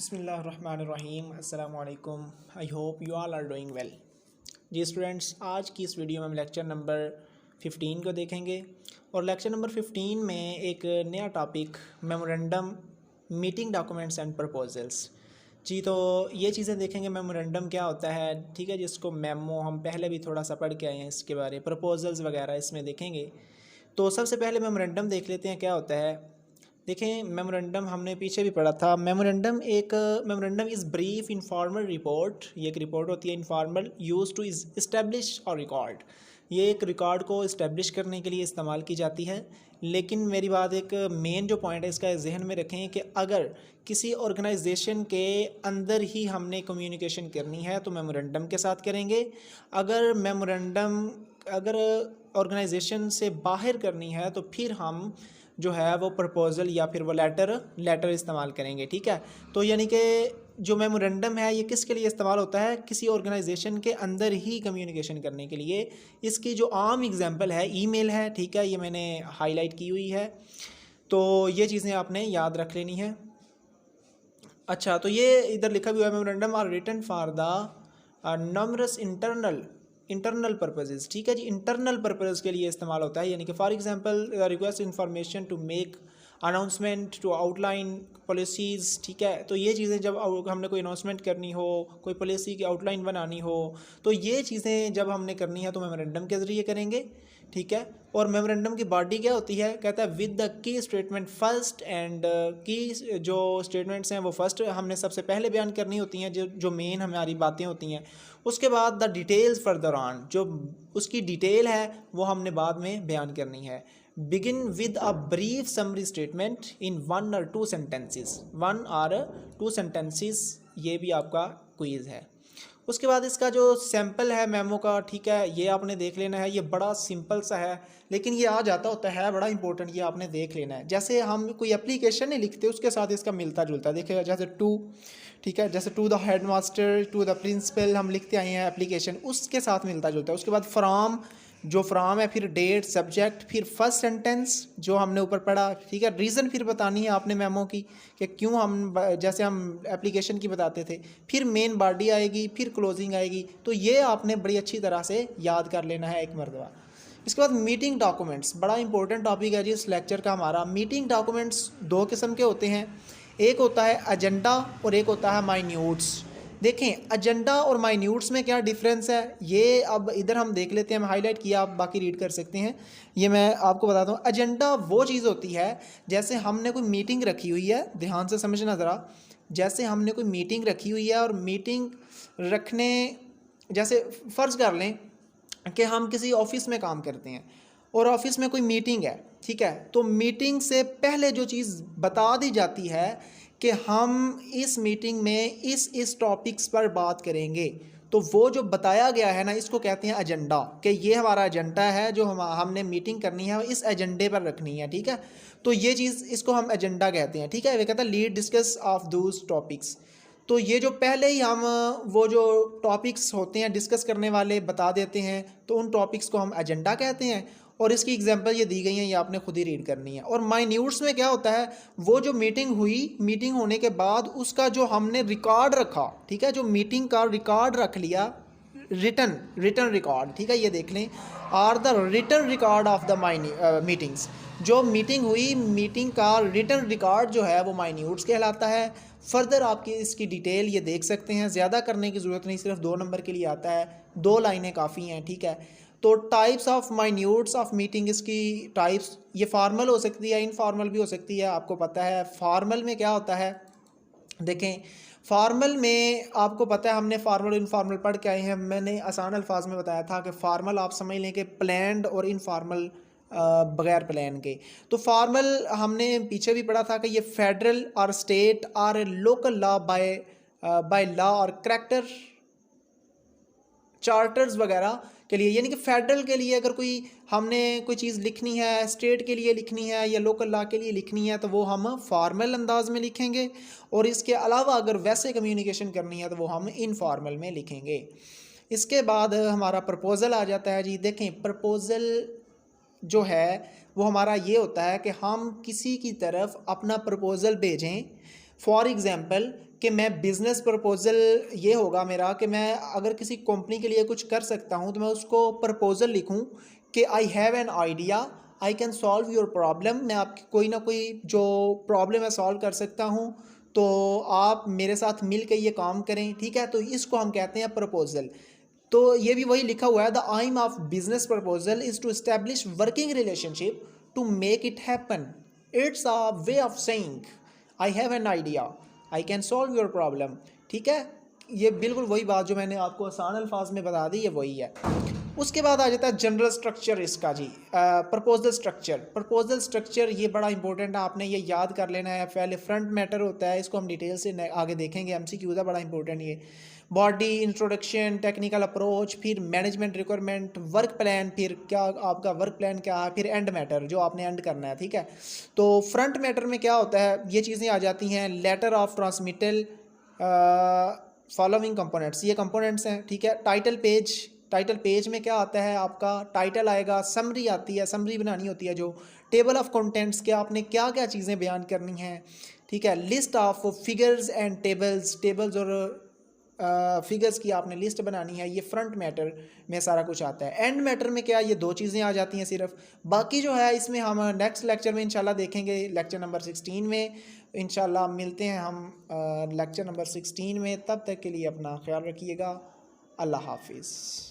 बिस्मिल्लाहिर्रहमानिर्रहीम अस्सलाम वालेकुम। I hope you all are doing well. जी स्टूडेंट्स, आज की इस वीडियो में हम लेक्चर नंबर 15 को देखेंगे और लेक्चर नंबर 15 में एक नया topic memorandum, meeting documents and proposals. जी तो ये चीज़ें देखेंगे। मेमोरेंडम क्या होता है, ठीक है, जिसको मेमो हम पहले भी थोड़ा सा पढ़ के आए हैं, इसके बारे प्रपोजल्स वगैरह इसमें देखेंगे। तो सबसे पहले मेमोरेंडम देख लेते हैं क्या होता है। देखें, मेमोरेंडम हमने पीछे भी पढ़ा था। Memorandum is brief informal report. ये एक रिपोर्ट होती है इनफॉर्मल, यूज टू इस्टेब्लिश और रिकॉर्ड। ये एक रिकॉर्ड को इस्टेब्लिश करने के लिए इस्तेमाल की जाती है। लेकिन मेरी बात, एक मेन जो पॉइंट है इसका जहन में रखें कि अगर किसी ऑर्गेनाइजेशन के अंदर ही हमने कम्युनिकेशन करनी है तो मेमोरेंडम के साथ करेंगे। अगर ऑर्गेनाइजेशन से बाहर करनी है तो फिर हम जो है वो प्रपोज़ल या फिर वो लेटर इस्तेमाल करेंगे। ठीक है, तो यानी कि जो मेमोरेंडम है ये किसके लिए इस्तेमाल होता है, किसी ऑर्गेनाइजेशन के अंदर ही कम्युनिकेशन करने के लिए। इसकी जो आम एग्जांपल है ईमेल है। ठीक है, ये मैंने हाईलाइट की हुई है, तो ये चीज़ें आपने याद रख लेनी है। अच्छा, तो ये इधर लिखा भी हुआ है, memorandum are written for the numerous internal purposes. ठीक है जी, इंटरनल पर्पज़ के लिए इस्तेमाल होता है। यानी कि for example request information to make announcement, to outline policies. ठीक है, तो ये चीज़ें जब हमने कोई अनाउंसमेंट करनी हो, कोई पॉलिसी की आउटलाइन बनानी हो, तो ये चीज़ें जब हमने करनी है तो मेमोरेंडम के ज़रिए करेंगे। ठीक है, और मेमोरेंडम की बॉडी क्या होती है, कहता है with the key statement first and की जो स्टेटमेंट्स हैं वो फर्स्ट हमने सबसे पहले बयान करनी होती हैं, जो मेन हमारी बातें होती हैं। उसके बाद द डिटेल्स फर्दर ऑन, जो उसकी डिटेल है वो हमने बाद में बयान करनी है। Begin with a brief summary statement in 1 or 2 sentences, 1 or 2 sentences। ये भी आपका क्विज़ है। उसके बाद इसका जो सैम्पल है मेमो का, ठीक है, ये आपने देख लेना है। ये बड़ा सिंपल सा है लेकिन ये आ जाता होता है बड़ा इंपॉर्टेंट, ये आपने देख लेना है। जैसे हम कोई एप्लीकेशन नहीं लिखते उसके साथ इसका मिलता जुलता देखिएगा, जैसे टू, ठीक है, जैसे to the head master, to the principal हम लिखते आए हैं एप्लीकेशन, उसके साथ मिलता जुलता है। उसके बाद फ्रॉम, जो फ्रॉम है, फिर डेट, सब्जेक्ट, फिर फर्स्ट सेंटेंस जो हमने ऊपर पढ़ा। ठीक है, रीज़न फिर बतानी है आपने मेमो की कि क्यों हम, जैसे हम एप्लीकेशन की बताते थे, फिर मेन बॉडी आएगी, फिर क्लोजिंग आएगी। तो ये आपने बड़ी अच्छी तरह से याद कर लेना है एक मरतबा। इसके बाद मीटिंग डॉक्यूमेंट्स, बड़ा इंपॉर्टेंट टॉपिक है जी इस लेक्चर का हमारा। मीटिंग डॉक्यूमेंट्स 2 किस्म के होते हैं, एक होता है एजेंडा और एक होता है माइन्यूट्स। देखें, एजेंडा और माइन्यूट्स में क्या डिफरेंस है, ये अब इधर हम देख लेते हैं। हम हाईलाइट किया, आप बाकी रीड कर सकते हैं। ये मैं आपको बताता हूँ। एजेंडा वो चीज़ होती है, जैसे हमने कोई मीटिंग रखी हुई है, ध्यान से समझना ज़रा। जैसे हमने कोई मीटिंग रखी हुई है और मीटिंग रखने, जैसे फ़र्ज़ कर लें कि हम किसी ऑफिस में काम करते हैं और ऑफिस में कोई मीटिंग है। ठीक है, तो मीटिंग से पहले जो चीज़ बता दी जाती है कि हम इस मीटिंग में इस टॉपिक्स पर बात करेंगे, तो वो जो बताया गया है ना, इसको कहते हैं एजेंडा, कि ये हमारा एजेंडा है जो हमने मीटिंग करनी है, इस एजेंडे पर रखनी है। ठीक है, तो ये चीज़, इसको हम एजेंडा कहते हैं। ठीक है, वे कहता है lead discuss of those topics. तो ये जो पहले ही हम वो जो टॉपिक्स होते हैं डिस्कस करने वाले बता देते हैं, तो उन टॉपिक्स को हम एजेंडा कहते हैं। और इसकी एग्जांपल ये दी गई हैं, ये आपने खुद ही रीड करनी है। और माइन्यूट्स में क्या होता है, वो जो मीटिंग हुई, मीटिंग होने के बाद उसका जो हमने रिकॉर्ड रखा, ठीक है, जो मीटिंग का रिकॉर्ड रख लिया, रिटर्न रिकॉर्ड। ठीक है, ये देख लें, are the return record of the meetings. जो मीटिंग हुई, मीटिंग का रिटर्न रिकॉर्ड जो है वो माइन्यूट्स कहलाता है। फर्दर आपकी इसकी डिटेल ये देख सकते हैं, ज़्यादा करने की ज़रूरत नहीं, सिर्फ 2 नंबर के लिए आता है, 2 लाइनें काफ़ी हैं। ठीक है, तो टाइप्स ऑफ माइन्यूट्स ऑफ मीटिंग, इसकी टाइप्स ये फॉर्मल हो सकती है, इनफॉर्मल भी हो सकती है। आपको पता है फॉर्मल में क्या होता है। देखें, फॉर्मल में आपको पता है, हमने फॉर्मल इनफॉर्मल पढ़ के आए हैं। मैंने आसान अल्फाज में बताया था कि फॉर्मल आप समझ लें कि प्लान्ड और इनफॉर्मल बगैर प्लान के। तो फॉर्मल हमने पीछे भी पढ़ा था कि ये फेडरल और स्टेट और लोकल लॉ बाय लॉ और करैक्टर चार्टर्स वगैरह के लिए, यानी कि फेडरल के लिए अगर हमने कोई चीज़ लिखनी है, स्टेट के लिए लिखनी है या लोकल लॉ के लिए लिखनी है, तो वो हम फॉर्मल अंदाज में लिखेंगे। और इसके अलावा अगर वैसे कम्युनिकेशन करनी है तो वो हम इनफॉर्मल में लिखेंगे। इसके बाद हमारा प्रपोज़ल आ जाता है जी। देखें, प्रपोज़ल जो है वो हमारा ये होता है कि हम किसी की तरफ अपना प्रपोज़ल भेजें। फॉर एग्ज़ाम्पल कि मैं बिज़नेस प्रपोज़ल ये होगा मेरा कि मैं अगर किसी कंपनी के लिए कुछ कर सकता हूँ तो मैं उसको प्रपोज़ल लिखूँ कि आई have an idea, I can solve your problem, मैं आपकी कोई ना कोई जो प्रॉब्लम है सॉल्व कर सकता हूँ, तो आप मेरे साथ मिल के ये काम करें, ठीक है। तो इसको हम कहते हैं प्रपोज़ल। तो ये भी वही लिखा हुआ है, the aim of business proposal is to establish working relationship to make it happen. It's a way of saying I have an idea, I can solve your problem, ठीक है। ये बिल्कुल वही बात जो मैंने आपको आसान अल्फाज में बता दी, ये वही है। उसके बाद आ जाता है जनरल स्ट्रक्चर इसका जी, प्रपोजल स्ट्रक्चर। प्रपोजल स्ट्रक्चर ये बड़ा इंपॉर्टेंट है, आपने ये याद कर लेना है। पहले फ्रंट मैटर होता है, इसको हम डिटेल से आगे देखेंगे, एमसीक्यू है, बड़ा इंपॉर्टेंट ये। बॉडी, इंट्रोडक्शन, टेक्निकल अप्रोच, फिर मैनेजमेंट रिक्वायरमेंट, वर्क प्लान, फिर क्या आपका वर्क प्लान क्या है, फिर एंड मैटर जो आपने एंड करना है, ठीक है। तो फ्रंट मैटर में क्या होता है, ये चीज़ें आ जाती हैं। Letter of transmittal, following components, ये कंपोनेंट्स हैं, ठीक है। टाइटल पेज, टाइटल पेज में क्या आता है आपका, टाइटल आएगा, समरी आती है, समरी बनानी होती है जो। टेबल ऑफ कंटेंट्स के आपने क्या क्या चीज़ें बयान करनी हैं, ठीक है। List of figures and tables, tables और फिगर्स की आपने लिस्ट बनानी है, ये फ्रंट मैटर में सारा कुछ आता है। एंड मैटर में क्या, ये दो चीज़ें आ जाती हैं सिर्फ। बाकी जो है इसमें हम नेक्स्ट लेक्चर में इंशाल्लाह देखेंगे, लेक्चर नंबर 16 में इंशाल्लाह मिलते हैं हम लेक्चर नंबर 16 में। तब तक के लिए अपना ख्याल रखिएगा। अल्लाह हाफिज़।